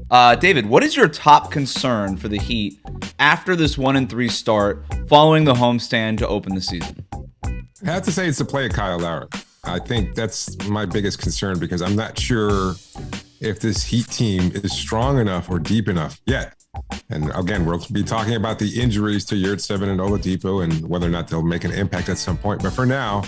David, what is your top concern for the Heat after this 1-3 start following the homestand to open the season? I have to say it's the play of Kyle Lowry. I think that's my biggest concern because I'm not sure if this Heat team is strong enough or deep enough yet. And again, we'll be talking about the injuries to Yurtseven and Oladipo and whether or not they'll make an impact at some point. But for now,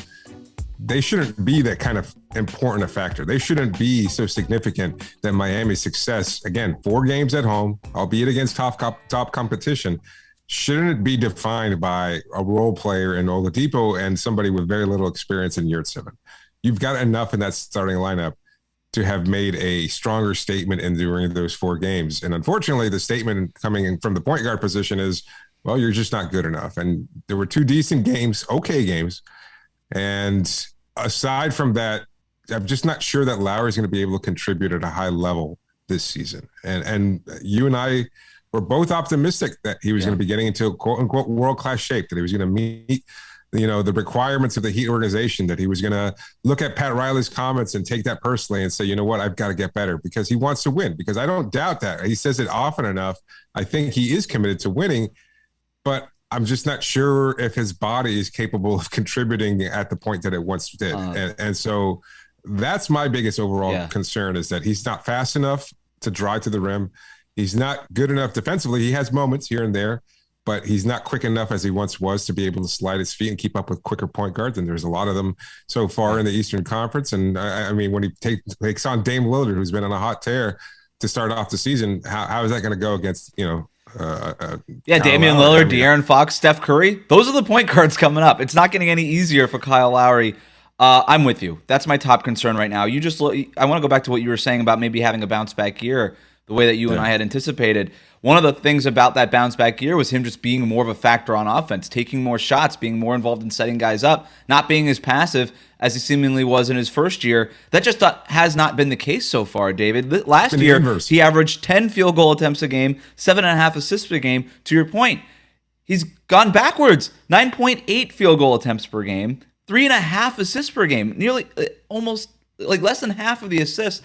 they shouldn't be that kind of important a factor. They shouldn't be so significant that Miami's success, again, 4 games at home, albeit against top competition, shouldn't be defined by a role player in Oladipo and somebody with very little experience in Yurtseven. You've got enough in that starting lineup to have made a stronger statement during those 4 games. And unfortunately, the statement coming in from the point guard position is, well, you're just not good enough. And there were 2 decent games, okay games. And aside from that, I'm just not sure that Lowry's going to be able to contribute at a high level this season. And you and I were both optimistic that he was going to be getting into quote unquote world-class shape, that he was going to meet, the requirements of the Heat organization, that he was going to look at Pat Riley's comments and take that personally and say, you know what, I've got to get better because he wants to win. Because I don't doubt that. He says it often enough. I think he is committed to winning, but I'm just not sure if his body is capable of contributing at the point that it once did. And so that's my biggest overall concern is that he's not fast enough to drive to the rim. He's not good enough defensively. He has moments here and there, but he's not quick enough as he once was to be able to slide his feet and keep up with quicker point guards. And there's a lot of them so far in the Eastern Conference. And I mean, when he takes on Dame Lillard, who's been on a hot tear to start off the season, how is that going to go against, Damian Lillard, De'Aaron Fox, Steph Curry. Those are the point guards coming up. It's not getting any easier for Kyle Lowry. I'm with you. That's my top concern right now. I want to go back to what you were saying about maybe having a bounce back year the way that you and I had anticipated. One of the things about that bounce back year was him just being more of a factor on offense, taking more shots, being more involved in setting guys up, not being as passive as he seemingly was in his first year. That just has not been the case so far, David. Last year, he averaged 10 field goal attempts a game, 7.5 assists a game. To your point, he's gone backwards. 9.8 field goal attempts per game, 3.5 assists per game, nearly almost like less than half of the assists.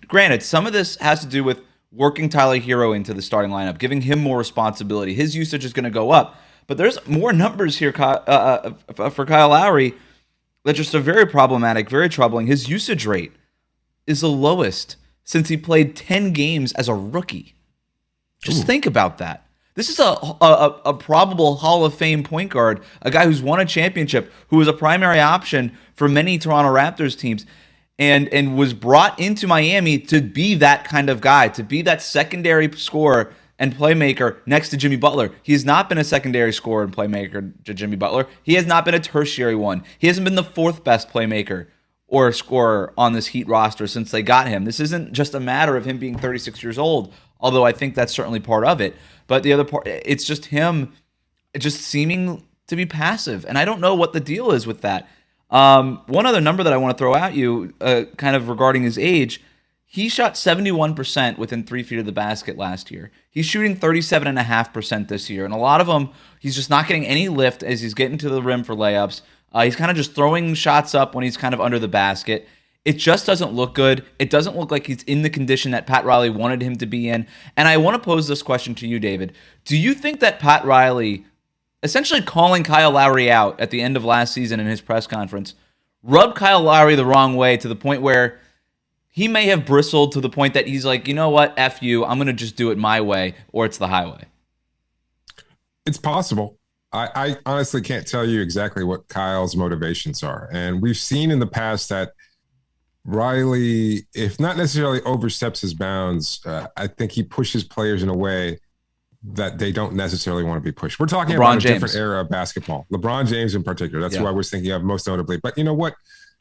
Granted, some of this has to do with working Tyler Herro into the starting lineup, giving him more responsibility. His usage is going to go up. But there's more numbers here for Kyle Lowry that just are very problematic, very troubling. His usage rate is the lowest since he played 10 games as a rookie. Just think about that. This is a probable Hall of Fame point guard, a guy who's won a championship, who was a primary option for many Toronto Raptors teams, and was brought into Miami to be that kind of guy, to be that secondary scorer and playmaker next to Jimmy Butler. He has not been a secondary scorer and playmaker to Jimmy Butler. He has not been a tertiary one. He hasn't been the 4th best playmaker or scorer on this Heat roster since they got him. This isn't just a matter of him being 36 years old, although I think that's certainly part of it. But the other part, it's just him just seeming to be passive. And I don't know what the deal is with that. One other number that I want to throw at you, kind of regarding his age, he shot 71% within 3 feet of the basket last year. He's shooting 37.5% this year. And a lot of them, he's just not getting any lift as he's getting to the rim for layups. He's kind of just throwing shots up when he's kind of under the basket. It just doesn't look good. It doesn't look like he's in the condition that Pat Riley wanted him to be in. And I want to pose this question to you, David. Do you think that Pat Riley, essentially calling Kyle Lowry out at the end of last season in his press conference, rubbed Kyle Lowry the wrong way to the point where he may have bristled to the point that he's like, you know what, F you, I'm going to just do it my way, or it's the highway? It's possible. I honestly can't tell you exactly what Kyle's motivations are. And we've seen in the past that Riley, if not necessarily oversteps his bounds, I think he pushes players in a way that they don't necessarily want to be pushed. We're talking about a different era of basketball. LeBron James in particular. That's who I was thinking of most notably. But you know what?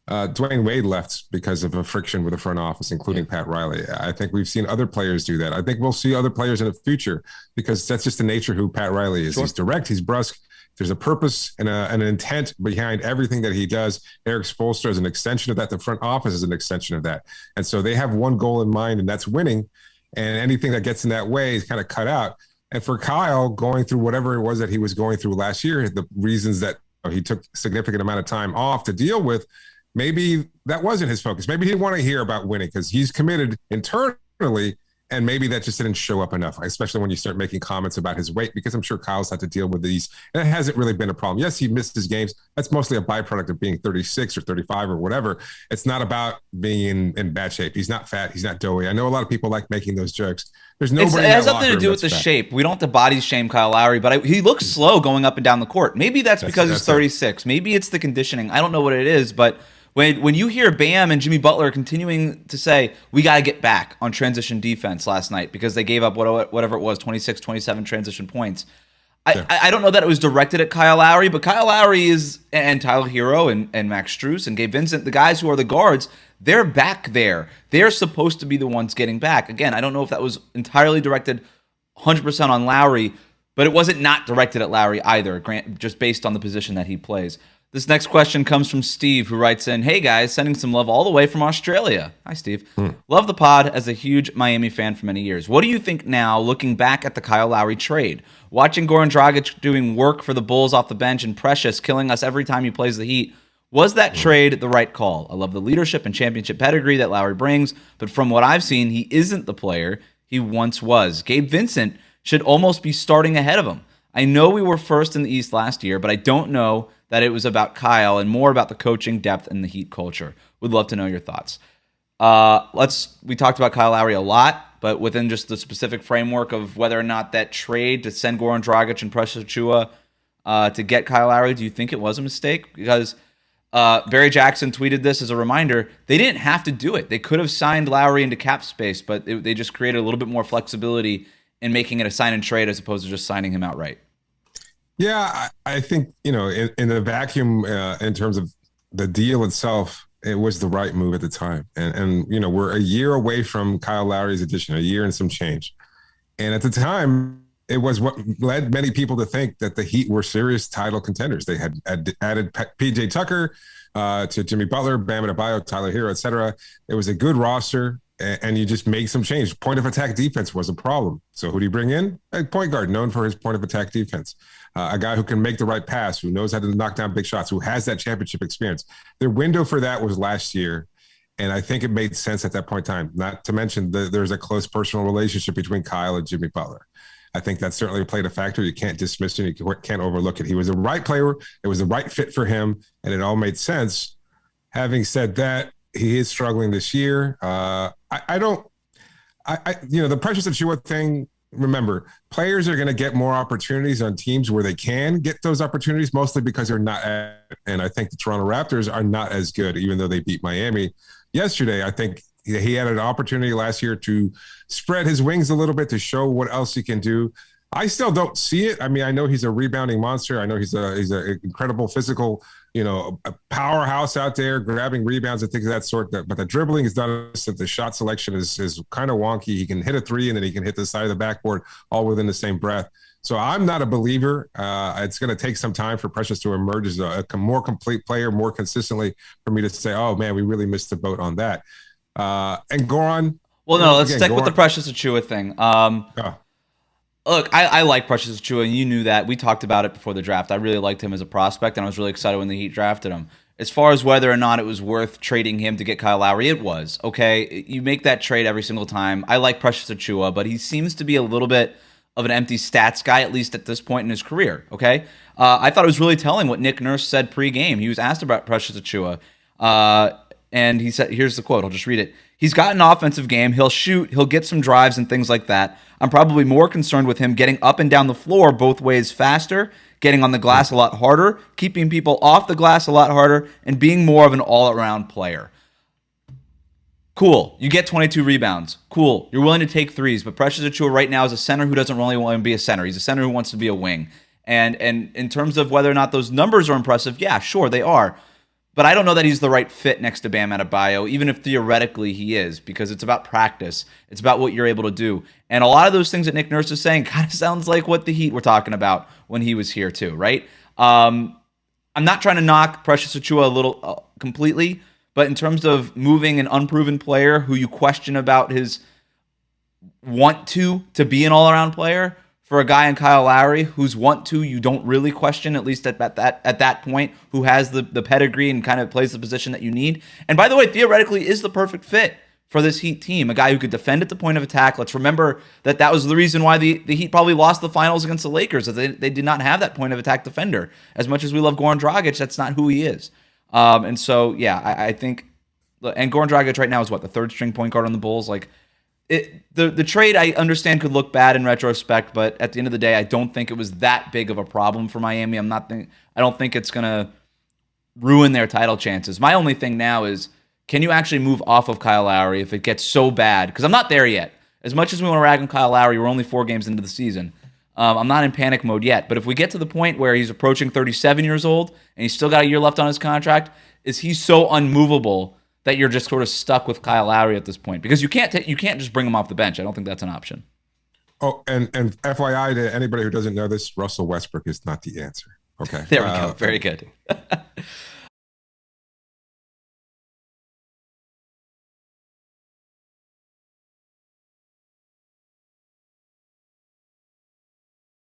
Dwayne Wade left because of a friction with the front office, including Pat Riley. I think we've seen other players do that. I think we'll see other players in the future because that's just the nature of who Pat Riley is. Sure. He's direct, he's brusque. There's a purpose and an intent behind everything that he does. Eric Spoelstra is an extension of that. The front office is an extension of that. And so they have one goal in mind, and that's winning. And anything that gets in that way is kind of cut out. And for Kyle, going through whatever it was that he was going through last year, the reasons that he took a significant amount of time off to deal with, maybe that wasn't his focus. Maybe he didn't want to hear about winning because he's committed internally And maybe that just didn't show up enough, especially when you start making comments about his weight, because I'm sure Kyle's had to deal with these. And it hasn't really been a problem. Yes, he missed his games. That's mostly a byproduct of being 36 or 35 or whatever. It's not about being in bad shape. He's not fat. He's not doughy. I know a lot of people like making those jokes. There's nobody. It has nothing to do with the shape. We don't have to body shame Kyle Lowry, but he looks slow going up and down the court. Maybe that's because he's 36. Maybe it's the conditioning. I don't know what it is, but when you hear Bam and Jimmy Butler continuing to say, we got to get back on transition defense last night because they gave up whatever it was, 26, 27 transition points. I don't know that it was directed at Kyle Lowry, but Kyle Lowry and Tyler Herro and Max Strus and Gabe Vincent, the guys who are the guards, they're back there. They're supposed to be the ones getting back. Again, I don't know if that was entirely directed 100% on Lowry, but it wasn't not directed at Lowry either, just based on the position that he plays. This next question comes from Steve, who writes in, hey guys, sending some love all the way from Australia. Hi, Steve. Love the pod as a huge Miami fan for many years. What do you think now, looking back at the Kyle Lowry trade? Watching Goran Dragic doing work for the Bulls off the bench and Precious killing us every time he plays the Heat. Was that trade the right call? I love the leadership and championship pedigree that Lowry brings, but from what I've seen, he isn't the player he once was. Gabe Vincent should almost be starting ahead of him. I know we were first in the East last year, but I don't know that it was about Kyle and more about the coaching depth and the Heat culture. Would love to know your thoughts. We talked about Kyle Lowry a lot, but within just the specific framework of whether or not that trade to send Goran Dragic and Precious Achiuwa to get Kyle Lowry, do you think it was a mistake? Because Barry Jackson tweeted this as a reminder. They didn't have to do it. They could have signed Lowry into cap space, but they just created a little bit more flexibility in making it a sign and trade as opposed to just signing him outright. Yeah, I think, in the vacuum, in terms of the deal itself, it was the right move at the time. And we're a year away from Kyle Lowry's addition, a year and some change. And at the time, it was what led many people to think that the Heat were serious title contenders. They had added PJ Tucker to Jimmy Butler, Bam Adebayo, Tyler Herro, et cetera. It was a good roster, and you just make some change. Point of attack defense was a problem. So who do you bring in? A point guard known for his point of attack defense. A guy who can make the right pass, who knows how to knock down big shots, who has that championship experience. Their window for that was last year, and I think it made sense at that point in time. Not to mention there's a close personal relationship between Kyle and Jimmy Butler. I think that certainly played a factor. You can't dismiss it. You can't overlook it. He was the right player. It was the right fit for him, and it all made sense. Having said that, he is struggling this year. The Precious Achiuwa thing, remember, players are going to get more opportunities on teams where they can get those opportunities, mostly because they're not and I think the Toronto Raptors are not as good, even though they beat Miami yesterday. I think he had an opportunity last year to spread his wings a little bit, to show what else he can do. I still don't see it. I mean, I know he's a rebounding monster. I know he's an incredible physical, a powerhouse out there, grabbing rebounds and things of that sort. But the dribbling is done. The shot selection is kind of wonky. He can hit a three and then he can hit the side of the backboard all within the same breath. So I'm not a believer. It's going to take some time for Precious to emerge as a more complete player, more consistently, for me to say, oh man, we really missed the boat on that. And Goran. Well, no, let's stick with the Precious Achiuwa thing. Look, I like Precious Achiuwa, and you knew that. We talked about it before the draft. I really liked him as a prospect, and I was really excited when the Heat drafted him. As far as whether or not it was worth trading him to get Kyle Lowry, it was. Okay, you make that trade every single time. I like Precious Achiuwa, but he seems to be a little bit of an empty stats guy, at least at this point in his career, okay? I thought it was really telling what Nick Nurse said pre-game. He was asked about Precious Achiuwa, and he said, here's the quote, I'll just read it. He's got an offensive game. He'll shoot. He'll get some drives and things like that. I'm probably more concerned with him getting up and down the floor both ways faster, getting on the glass a lot harder, keeping people off the glass a lot harder, and being more of an all-around player. Cool. You get 22 rebounds. Cool. You're willing to take threes, but Precious Achiuwa right now is a center who doesn't really want to be a center. He's a center who wants to be a wing. And in terms of whether or not those numbers are impressive, yeah, sure, they are. But I don't know that he's the right fit next to Bam Adebayo, even if theoretically he is, because it's about practice. It's about what you're able to do. And a lot of those things that Nick Nurse is saying kind of sounds like what the Heat were talking about when he was here too, right? I'm not trying to knock Precious Achiuwa a little completely, but in terms of moving an unproven player who you question about his want to be an all-around player, for a guy in Kyle Lowry who's you don't really question, at least at that point, who has the pedigree and kind of plays the position that you need. And by the way, theoretically is the perfect fit for this Heat team, a guy who could defend at the point of attack. Let's remember that was the reason why the Heat probably lost the finals against the Lakers, that they did not have that point of attack defender. As much as we love Goran Dragic, that's not who he is. And so, yeah, I think, and Goran Dragic right now is what, the third string point guard on the Bulls? Like, the trade I understand could look bad in retrospect, but at the end of the day, I don't think it was that big of a problem for Miami. I don't think it's gonna ruin their title chances. My only thing now is, can you actually move off of Kyle Lowry if it gets so bad? Because I'm not there yet. As much as we want to rag on Kyle Lowry, we're only 4 games into the season. I'm not in panic mode yet. But if we get to the point where he's approaching 37 years old and he's still got a year left on his contract, is he so unmovable that you're just sort of stuck with Kyle Lowry at this point? Because you can't just bring him off the bench. I don't think that's an option. Oh, and FYI to anybody who doesn't know this, Russell Westbrook is not the answer. Okay. There we go. Very good.